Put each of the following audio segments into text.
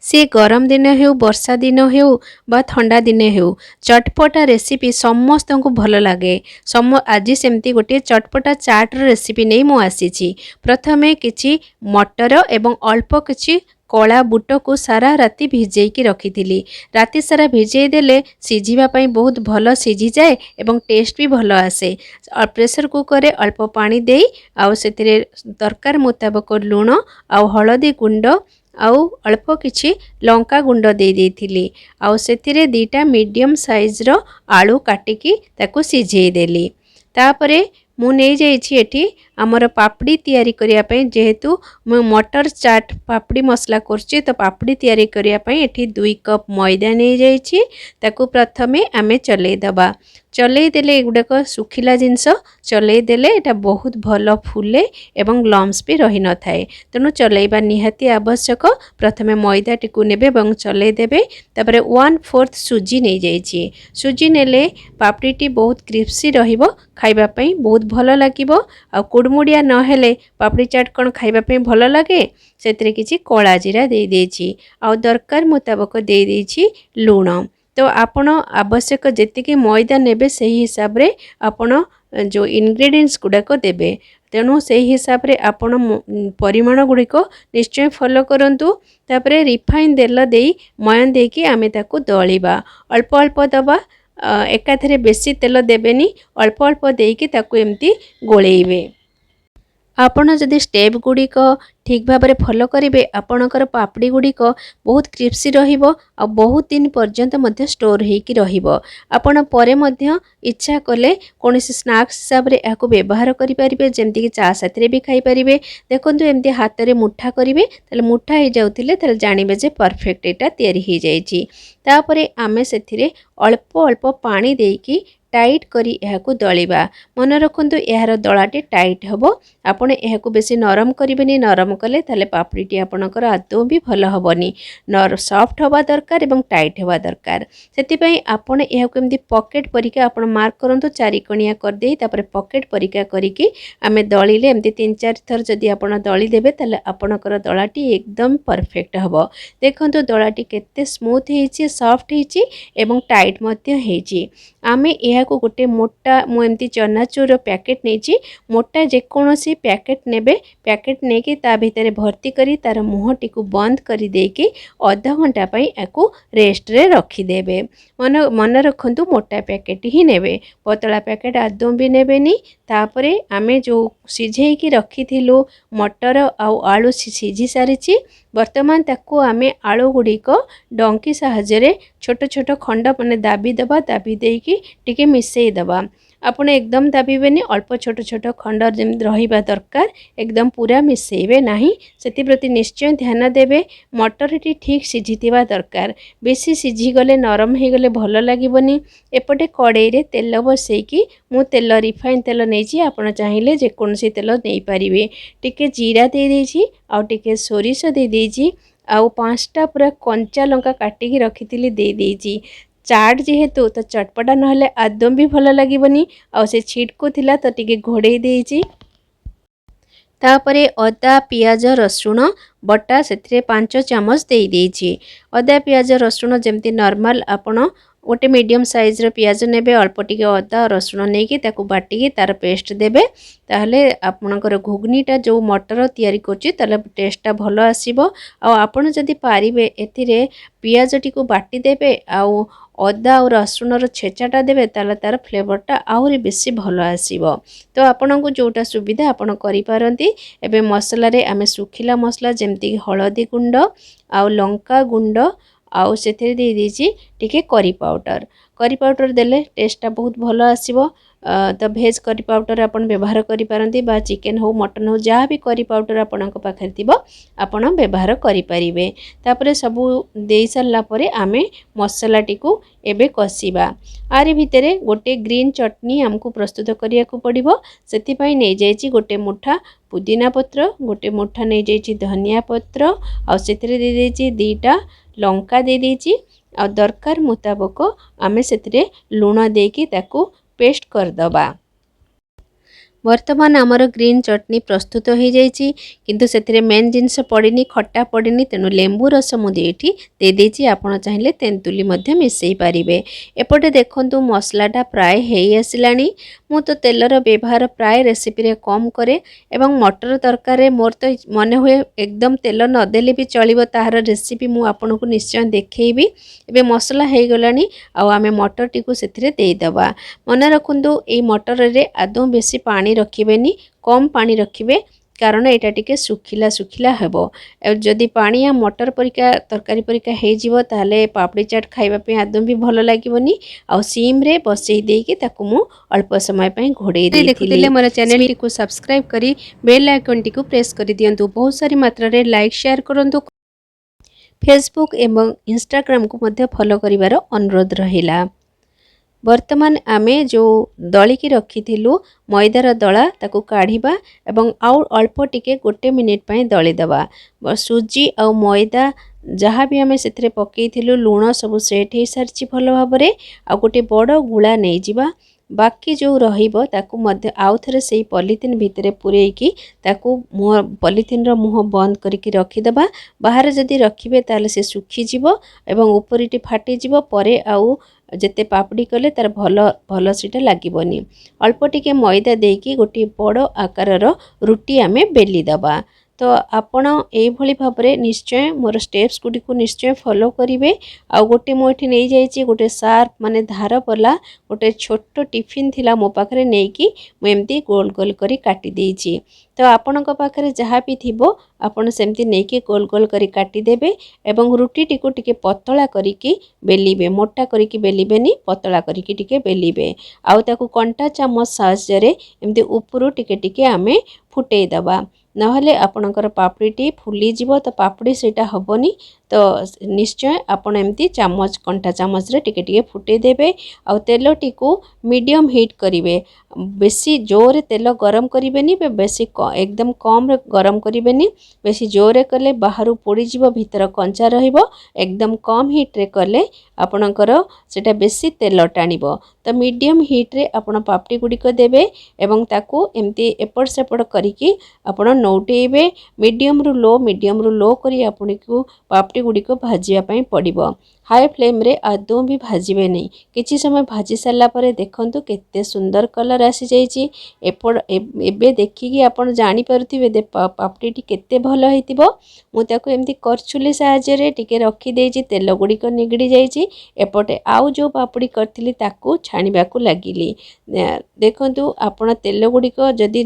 सी गरम दिन हो वर्षा दिन हो बा ठंडा दिन हो चटपटा रेसिपी समस्त को भल लगे। आज सेमती गोटे चटपटा चाट रेसिपी नहीं मु आसी। प्रथमे किछि मटर एवं अल्प किछि कला बुट को सारा राति भिजेकी रखी थी। राति सारा भिजे देले सिझिबा पई बहुत भल सिझी जाए एवं टेस्ट भी भल आसे। प्रेशर कुकर रे अल्प पानी देई आउ सेतिरे दरकार मुताबक लूण आउ हळदी गुंड आउ अल्प किछि लंका गुंड दे देथिली। आउ सेतिरे दीटा मीडियम साइज रो आलू काटिकी ताकू सिझेई देली। तापरे मु नहीं जाइछि एठी हमर पापड़ी तयारी करिया पई जेहेतु मु मटर चाट पापड़ी मसला करछि तो पापड़ी तयारी करिया पई एठी 2 कप मैदा नहीं जाइछि। ताकू प्रथमे आमे चलै दबा। चलै देले एगुडक सुखिला जिंस चलै देले एटा बहुत भल फुले एवं लम्स भी रही न थाए। तेणु चलैबा निहाती आवश्यक। प्रथमे मैदा टिकु नेबे एवं चलै देबे। तापरे 1/4 सुजी नहीं जाइछि। सुजी नेले पापड़ीटी बहुत क्रिस्पी रहिबो खाइबा पई बहुत भल लागिबो। आ कुडमुडिया न हेले पापड़ी चाट कोन खाइबा पई भल लागे सेतरे किछि कला जीरा दे देछि। आ दरकार मुताबक दे देछि लूण। तो आपण आवश्यक जेतिकी मैदा नेबे सही हिसाब रे आपण जो इंग्रेडिएंट्स गुडाक देबे। तेणु से हिसाब रे आपण परिमाण गुड़िक निश्चय फॉलो करंतु। तापरे रिफाइन तेल देई मयन देकी आमे ताकू दळिबा। अल्प अल्प दबा एकाथरे बेसी तेल देबेनी। अल्प अल्प देकी ताकू एमती गोळेइबे। आपण जदि स्टेप गुड़िक ठीक भाव में फॉलो करेंगे आपणकर पापड़ी गुड़िक बहुत क्रिस्पी रहिबो आ बहुत दिन पर्यंत मध्य स्टोर होइकी रहिबो। आपण परे मध्य इच्छा कले कोनोसी स्नैक्स हिसाब रे याको व्यवहार करि परिबे। जेमति कि चा साथरे भी खाई परिबे। देखंतु एमती हाथ रे मुठा करिवे तले मुठा हे जाउतिले तले जानिबे जे परफेक्ट एटा तयारी हे जाईची। तापरे आमे सेथिरे अल्प अल्प पानी देकी टाइट करी एहाकू दळिबा। मन रखंतु एहार दळाटी टाइट हबो। आपण एहाकू बेसी नरम करिबेनी। नरम कले ताले पापड़ीटी आपणकर आदौ भी भल हबनी। सॉफ्ट हवा दरकार एवं टाइट हवा दरकार। सेति पई आपण एहाकू एमदी पॉकेट परिका आपण मार्क करंतु चारिकणिया कर देई तापर पॉकेट परिका करिकी आमे दळिले एमदी 3-4 थर जदि आपण दळि देबे ताले आपणकर दळाटी एकदम परफेक्ट हबो। देखंतु दळाटी केते स्मूथ हेची सॉफ्ट हेची एवं टाइट मध्य हेची। आमे एहाकू गोटे मोटा मु एमती चनाचूर पैकेट नेची। मोटा जेकोसी पैकेट नेबे। पैकेट नेकी ता भितरे भर्ती करी तार मुहटी को बंद करी देकी आधा घंटा पई याकू रेस्ट रे रखी देबे। मन रखंतु मोटा पैकेट ही नेबे। पतला पैकेट आदौ भी नेबेनी। तापरे आमे जो सिझेइकी रखिथिलु मटर आउ आलू सिझी सारिछि। वर्तमान ताकू आमे आलू गुड़िक डंकी साहाय्य छोट छोट खंड माने दाबी दबा। दाबी देकी टिके मिसई दबा। आपण एकदम दाबीबेनी। अल्प छोट छोट खंड जेमि रहिबा दरकार। एकदम पूरा मिसेइबे नाही। सेति प्रति निश्चय ध्यान देबे। मटरटी ठीक सिझिथिबा दरकार। बेसी सिझी गले नरम हे गले भल लागिबनी। एपटे कड़ाई रे तेल बसैकी मु तेल रिफाइन तेल नेछि। आपण चाहिले जे कोनसी तेल नै परिबे। टिके जीरा दे देछि आ टिके सोरिष दे देछि आउ 5टा पूरा कंचा लंका काटिकी रखिथिली दे देछि। चाट जेहेतु तो चटपटा नहले आदम भी भल लागिबनी। आ से छिटको थिला तो टिके घोड़े देइछि। तापरे अदा पियाज रसुण बटा सेथिरे 5 चमच दे देइछि। अदा पियाज रसुण जेमति नॉर्मल आपण गोटे मीडियम साइज रो पियाज नेबे। अल्प टिके अदा रसुण नेकी ताकू बाटिकी तार पेस्ट देबे। ताहले आपणकर घुगनीटा जो मटर तयारी करछि ताले टेस्टटा भल आसीबो। आ आपण जदि पारिबे एथिरे पियाजटी को बाटी देबे आउ अदा और रसुण छेचाटा देबे ताले तार फ्लेवरटा आहुरी बेसी भल आसीबो। तो आपनको जोटा सुविधा आपण करि पारंती। एबे मसला रे आमे सुखिला मसला जेमति हळदी गुंड आउ लंका गुंड आउ सेथिरे दे देछि टिके करी पाउडर। करी पाउडर देले टेस्टटा बहुत भल आसीबो। तो भेज करी पाउडर आपण व्यवहार करि पारंती बा चिकन हो मटन हो जहाँ भी करी पाउडर आपणक पाखरे थिबो आपण व्यवहार करि परिबे। तापरे सबु देई सारला परे आमे मसलाटी को एबे कसिबा। आरे भितरे गोटे ग्रीन चटनी हमको प्रस्तुत करिया को पड़िबो। सेति पई नै जाइछि गोटे मुठा पुदीना पत्र, गोटे मुठा नै जाइछि धनिया पत्र आ सेतिरे दे देछि 2टा लंका दे देछि। आ दरकार मुताबक आमे सेतिरे लूण देकी ताकू पेस्ट कर दबा। ବର୍ତ୍ତମାନ ଆମର ଗ୍ରୀନ୍ ଚଟନି ପ୍ରସ୍ତୁତ ହୋଇଯାଇଛି କିନ୍ତୁ ସେଥିରେ ମେନ୍ ଜିନିଷ ପଡ଼ିନି, ଖଟା ପଡ଼ିନି, ତେଣୁ ଲେମ୍ବୁ ରସ ମୁଁ ଏଇଠି ଦେଇଦେଇଛି। ଆପଣ ଚାହିଁଲେ ତେନ୍ତୁଲି ମଧ୍ୟ ମିଶାଇ ପାରିବେ। ଏପଟେ ଦେଖନ୍ତୁ ମସଲାଟା ପ୍ରାୟ ହେଇ ଆସିଲାଣି। ମୁଁ ତ ତେଲର ବ୍ୟବହାର ପ୍ରାୟ ରେସିପିରେ କମ୍ କରେ ଏବଂ ମଟର ତରକାରୀରେ ମୋର ତ ମନେ ହୁଏ ଏକଦମ ତେଲ ନଦେଲେ ବି ଚଳିବ, ତାହାର ରେସିପି ମୁଁ ଆପଣଙ୍କୁ ନିଶ୍ଚୟ ଦେଖେଇବି। ଏବେ ମସଲା ହେଇଗଲାଣି ଆଉ ଆମେ ମଟରଟିକୁ ସେଥିରେ ଦେଇଦେବା। ମନେ ରଖନ୍ତୁ ଏଇ ମଟରରେ ଆଦୌ ବେଶୀ ପାଣି ରଖିବେନି, କମ୍ ପାଣି ରଖିବେ, କାରଣ ଏଇଟା ଟିକେ ଶୁଖିଲା ଶୁଖିଲା ହେବ। ଆଉ ଯଦି ପାଣିଆ ମଟର ପରିକା ତରକାରୀ ପରିକା ହେଇଯିବ ତାହେଲେ ପାପଡ଼ି ଚାଟ୍ ଖାଇବା ପାଇଁ ଆଦୌ ବି ଭଲ ଲାଗିବନି। ଆଉ ସିମ୍ରେ ବସେଇ ଦେଇକି ତାକୁ ମୁଁ ଅଳ୍ପ ସମୟ ପାଇଁ ଘୋଡ଼େଇ ଦେଇଥିଲି। ଦେଖୁଥିଲେ ମୋର ଚ୍ୟାନେଲଟିକୁ ସବସ୍କ୍ରାଇବ୍ କରି ବେଲ୍ ଆଇକନ୍ଟିକୁ ପ୍ରେସ୍ କରିଦିଅନ୍ତୁ। ବହୁତ ସାରି ମାତ୍ରାରେ ଲାଇକ୍ ସେୟାର କରନ୍ତୁ। ଫେସବୁକ୍ ଏବଂ ଇନଷ୍ଟାଗ୍ରାମକୁ ମଧ୍ୟ ଫଲୋ କରିବାର ଅନୁରୋଧ ରହିଲା। ବର୍ତ୍ତମାନ ଆମେ ଯେଉଁ ଦଳିକି ରଖିଥିଲୁ ମଇଦାର ଦଳା ତାକୁ କାଢ଼ିବା ଏବଂ ଆଉ ଅଳ୍ପ ଟିକେ 1 ମିନିଟ୍ ପାଇଁ ଦଳିଦେବା। ସୁଜି ଆଉ ମଇଦା ଯାହା ବି ଆମେ ସେଥିରେ ପକେଇଥିଲୁ, ଲୁଣ ସବୁ ସେଟ୍ ହେଇସାରିଛି ଭଲ ଭାବରେ। ଆଉ ଗୋଟେ ବଡ଼ ଗୁଳା ନେଇଯିବା। ବାକି ଯେଉଁ ରହିବ ତାକୁ ମଧ୍ୟ ଆଉ ଥରେ ସେଇ ପଲିଥିନ୍ ଭିତରେ ପୂରେଇକି ତାକୁ ପଲିଥିନ୍ର ମୁହଁ ବନ୍ଦ କରିକି ରଖିଦେବା। ବାହାରେ ଯଦି ରଖିବେ ତାହେଲେ ସେ ଶୁଖିଯିବ ଏବଂ ଉପରଟି ଫାଟିଯିବ। ପରେ ଆଉ ଯେତେ ପାପଡ଼ି କଲେ ତାର ଭଲ ସେଇଟା ଲାଗିବନି। ଅଳ୍ପ ଟିକେ ମଇଦା ଦେଇକି ଗୋଟିଏ ବଡ଼ ଆକାରର ରୁଟି ଆମେ ବେଲି ଦେବା। ତ ଆପଣ ଏଇଭଳି ଭାବରେ ନିଶ୍ଚୟ ମୋର ଷ୍ଟେପ୍ସ ଗୁଡ଼ିକୁ ନିଶ୍ଚୟ ଫଲୋ କରିବେ। ଆଉ ଗୋଟେ ମୁଁ ଏଠି ନେଇଯାଇଛି ଗୋଟେ ସାର୍ପ ମାନେ ଧାର ବାଲା ଗୋଟେ ଛୋଟ ଟିଫିନ୍ ଥିଲା ମୋ ପାଖରେ, ନେଇକି ମୁଁ ଏମିତି ଗୋଲ ଗୋଲ କରି କାଟି ଦେଇଛି। ତ ଆପଣଙ୍କ ପାଖରେ ଯାହା ବି ଥିବ ଆପଣ ସେମିତି ନେଇକି ଗୋଲ ଗୋଲ କରି କାଟିଦେବେ ଏବଂ ରୁଟିଟିକୁ ଟିକେ ପତଳା କରିକି ବେଲିବେ। ମୋଟା କରିକି ବେଲିବେନି, ପତଳା କରିକି ଟିକେ ବେଲିବେ। ଆଉ ତାକୁ କଣ୍ଟା ଚାମଚ ସାହାଯ୍ୟରେ ଏମିତି ଉପରୁ ଟିକେ ଟିକେ ଆମେ ଫୁଟେଇ ଦେବା, ନହେଲେ ଆପଣଙ୍କର ପାପଡ଼ିଟି ଫୁଲିଯିବ, ତ ପାପଡ଼ି ସେଇଟା ହେବନି। ତ ନିଶ୍ଚୟ ଆପଣ ଏମିତି କଣ୍ଟା ଚାମଚରେ ଟିକେ ଟିକେ ଫୁଟେଇ ଦେବେ। ଆଉ ତେଲଟିକୁ ମିଡ଼ିୟମ୍ ହିଟ୍ କରିବେ। ବେଶୀ ଜୋରରେ ତେଲ ଗରମ କରିବେନି, ବେଶୀ ଏକଦମ କମ୍ରେ ଗରମ କରିବେନି। ବେଶୀ ଜୋରରେ କଲେ ବାହାରୁ ପୋଡ଼ିଯିବ, ଭିତର କଞ୍ଚା ରହିବ। ଏକଦମ କମ୍ ହିଟ୍ରେ କଲେ ଆପଣଙ୍କର ସେଇଟା ବେଶୀ ତେଲ ଟାଣିବ। ତ ମିଡ଼ିୟମ୍ ହିଟ୍ରେ ଆପଣ ପାପଡ଼ି ଗୁଡ଼ିକ ଦେବେ ଏବଂ ତାକୁ ଏମିତି ଏପଟ ସେପଟ କରିକି ଆପଣ ନଉଟେଇବେ। ମିଡ଼ିୟମରୁ ଲୋ କରି ଆପଣଙ୍କୁ ପାପଡ଼ି ଗୁଡ଼ିକ ଭାଜିବା ପାଇଁ ପଡ଼ିବ। ହାଇ ଫ୍ଲେମ୍ରେ ଆଦୌ ବି ଭାଜିବେନି। କିଛି ସମୟ ଭାଜି ସାରିଲା ପରେ ଦେଖନ୍ତୁ କେତେ ସୁନ୍ଦର କଲର୍ ଆସିଯାଇଛି। ଏବେ ଦେଖିକି ଆପଣ ଜାଣିପାରୁଥିବେ ପାପଡ଼ିଟି କେତେ ଭଲ ହେଇଥିବ। ମୁଁ ତାକୁ ଏମିତି କରଛୁଲି ସାହାଯ୍ୟରେ ଟିକେ ରଖିଦେଇଛି, ତେଲ ଗୁଡ଼ିକ ନିଗିଡ଼ି ଯାଇଛି। ଏପଟେ ଆଉ ଯେଉଁ ପାପଡ଼ି କରିଥିଲି ତାକୁ ଛାଣିବାକୁ ଲାଗିଲି। ଦେଖନ୍ତୁ ଆପଣ ତେଲ ଗୁଡ଼ିକ ଯଦି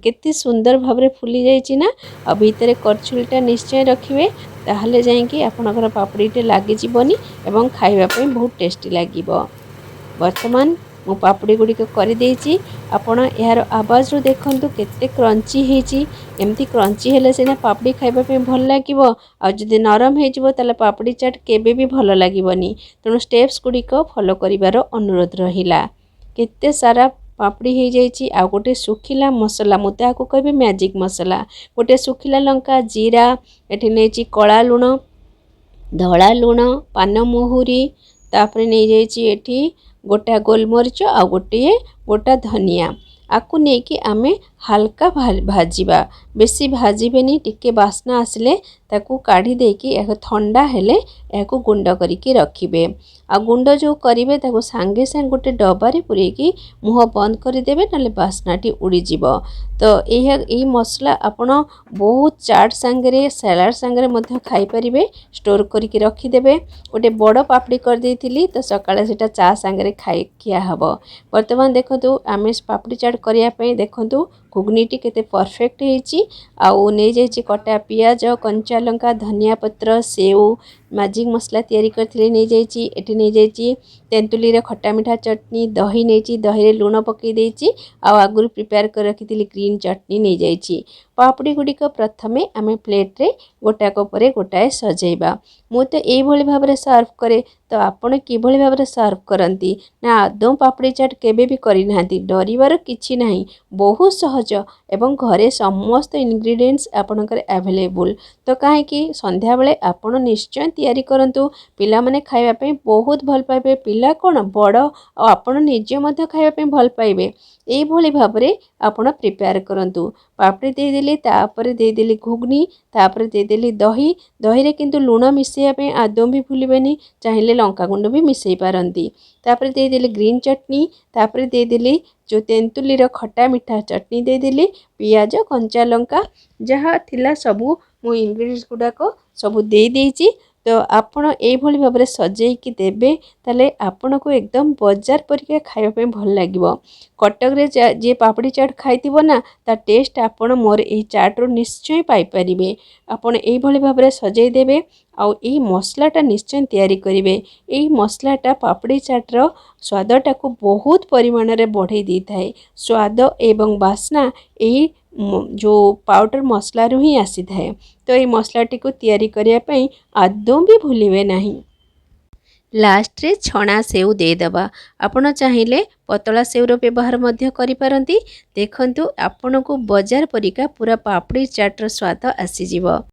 କେତେ ସୁନ୍ଦର ଭାବରେ ଫୁଲି ଯାଇଛି ନା। ଆଉ ଭିତରେ କରଛୁଲିଟା ନିଶ୍ଚୟ ରଖିବେ, ତାହେଲେ ଯାଇକି ଆପଣଙ୍କର ପାପଡ଼ିଟି ଲାଗିଯିବନି ଏବଂ ଖାଇବା ପାଇଁ ବହୁତ ଟେଷ୍ଟି ଲାଗିବ। ବର୍ତ୍ତମାନ ମୁଁ ପାପଡ଼ି ଗୁଡ଼ିକ କରିଦେଇଛି। ଆପଣ ଏହାର ଆବାଜରୁ ଦେଖନ୍ତୁ କେତେ କ୍ରଞ୍ଚି ହେଇଛି। ଏମିତି କ୍ରଞ୍ଚି ହେଲେ ସିନା ପାପଡ଼ି ଖାଇବା ପାଇଁ ଭଲ ଲାଗିବ। ଆଉ ଯଦି ନରମ ହେଇଯିବ ତାହେଲେ ପାପଡ଼ି ଚାଟ୍ କେବେ ବି ଭଲ ଲାଗିବନି। ତେଣୁ ଷ୍ଟେପ୍ସ ଗୁଡ଼ିକ ଫଲୋ କରିବାର ଅନୁରୋଧ ରହିଲା। କେତେ ସାରା ପାପଡ଼ି ହେଇଯାଇଛି। ଆଉ ଗୋଟେ ଶୁଖିଲା ମସଲା, ମୁଁ ତାହାକୁ କହିବି ମ୍ୟାଜିକ୍ ମସଲା। ଗୋଟେ ଶୁଖିଲା ଲଙ୍କା, ଜିରା, ଏଠି ନେଇଛି କଳା ଲୁଣ, ଧଳା ଲୁଣ, ପାନମହୁରି, ତାପରେ ନେଇଯାଇଛି ଏଠି ଗୋଟା ଗୋଲମରିଚ ଆଉ ଗୋଟିଏ ଗୋଟା ଧନିଆ। ଆକୁ ନେଇକି ଆମେ ହାଲକା ଭାଜିବା, ବେଶୀ ଭାଜିବେନି। ଟିକେ ବାସ୍ନା ଆସିଲେ ତାକୁ କାଢ଼ି ଦେଇକି ଥଣ୍ଡା ହେଲେ ଏହାକୁ ଗୁଣ୍ଡ କରିକି ରଖିବେ। ଆଉ ଗୁଣ୍ଡ ଯେଉଁ କରିବେ ତାକୁ ସାଙ୍ଗେ ସାଙ୍ଗେ ଗୋଟେ ଡବାରେ ପୂରେଇକି ମୁହଁ ବନ୍ଦ କରିଦେବେ, ନହେଲେ ବାସ୍ନାଟି ଉଡ଼ିଯିବ। ତ ଏହି ମସଲା ଆପଣ ବହୁତ ଚାଟ୍ ସାଙ୍ଗରେ, ସାଲାଡ଼ ସାଙ୍ଗରେ ମଧ୍ୟ ଖାଇପାରିବେ। ଷ୍ଟୋର କରିକି ରଖିଦେବେ। ଗୋଟେ ବଡ଼ ପାପଡ଼ି କରିଦେଇଥିଲି, ତ ସକାଳେ ସେଇଟା ଚା ସାଙ୍ଗରେ ଖିଆ ହେବ। ବର୍ତ୍ତମାନ ଦେଖନ୍ତୁ ଆମେ ପାପଡ଼ି ଚାଟ୍ କରିବା ପାଇଁ ଦେଖନ୍ତୁ ଘୁଗନିଟି କେତେ ପରଫେକ୍ଟ ହେଇଛି। ଆଉ ନେଇଯାଇଛି କଟା ପିଆଜ, କଞ୍ଚା ଲଙ୍କା, ଧନିଆ ପତ୍ର, ସେଉ, ମ୍ୟାଜିକ୍ ମସଲା ତିଆରି କରିଥିଲି ନେଇଯାଇଛି। ଏଠି ନେଇଯାଇଛି ତେନ୍ତୁଲିର ଖଟା ମିଠା ଚଟନି, ଦହି ନେଇଛି, ଦହିରେ ଲୁଣ ପକେଇ ଦେଇଛି। ଆଉ ଆଗରୁ ପ୍ରିପେୟାର କରି ରଖିଥିଲି ଗ୍ରୀନ୍ ଚଟନି ନେଇଯାଇଛି। पापड़ी गुड़िक प्रथमे आम प्लेट्रे गोटाक पर गोटाए सजेबा। मु तो यही भाव में सर्व करे। तो आपण किभली भाव में सर्व करती ना आदौ पापड़ी चाट केबे भी करना डरबार किछि नाही। बहुत सहज एवं घरे समस्त इनग्रेडिएंट्स आपणकर अवेलेबल। तो कहीं संध्या बेले आपण निश्चय तैयारी करंतु। पिला माने खाइबा पे बहुत भल पाइबे। पिला कौन बड़ आपण निजे मध्य खाइबा पे भल पाइबे। यही भली भाव में आपण प्रिपेयर करंतु। पापड़ी देदेली तापर देदेली घुगनी तापर देदेली दही। दही रे किंतु लुण मिसैया पे आदौ भी भूलिबेनी। चाहिए लंका गुंड भी मिसई पारंती। तापर देदेली ग्रीन चटनी तापर देदेली जो तेंतुलीर खट्टा मिठा चटनी देदेली। पियाज कंचा लंका जहाँ थिला सबू मु इंग्रेडिएंट्स गुड़ाक सबू दे देइची। तो आपण एभली भाव में सजेकी देबे ताले आपण को एकदम बाजार परिका खाइबा पे भल लागिबो। कटक रे जे पापड़ी चाट खाइतिबो ना ता टेस्ट आपण मोर ए चाट रो निश्चय पाई परिबे। आपण एभली भाव में सजई देबे आउ एई मसलाटा निश्चय तैयारी करिवे। एई मसलाटा पापड़ी चाटर स्वादटा को बहुत परिमाण रे बढ़ाई दी थाए। स्वाद एवं बास्ना एई जो पाउडर मसला रु ही आसी थाए। तो ये मसलाटी को तैयारी करिया पई आदौ भी भूलिबे नाही। लास्ट रे छणा सेव देदबा। आपण चाहिए पतला सेवर व्यवहार मध्य करि पारंती। देखंतु आपण को बाजार परिका पूरा पापड़ी चाटर स्वाद आसीजिवो।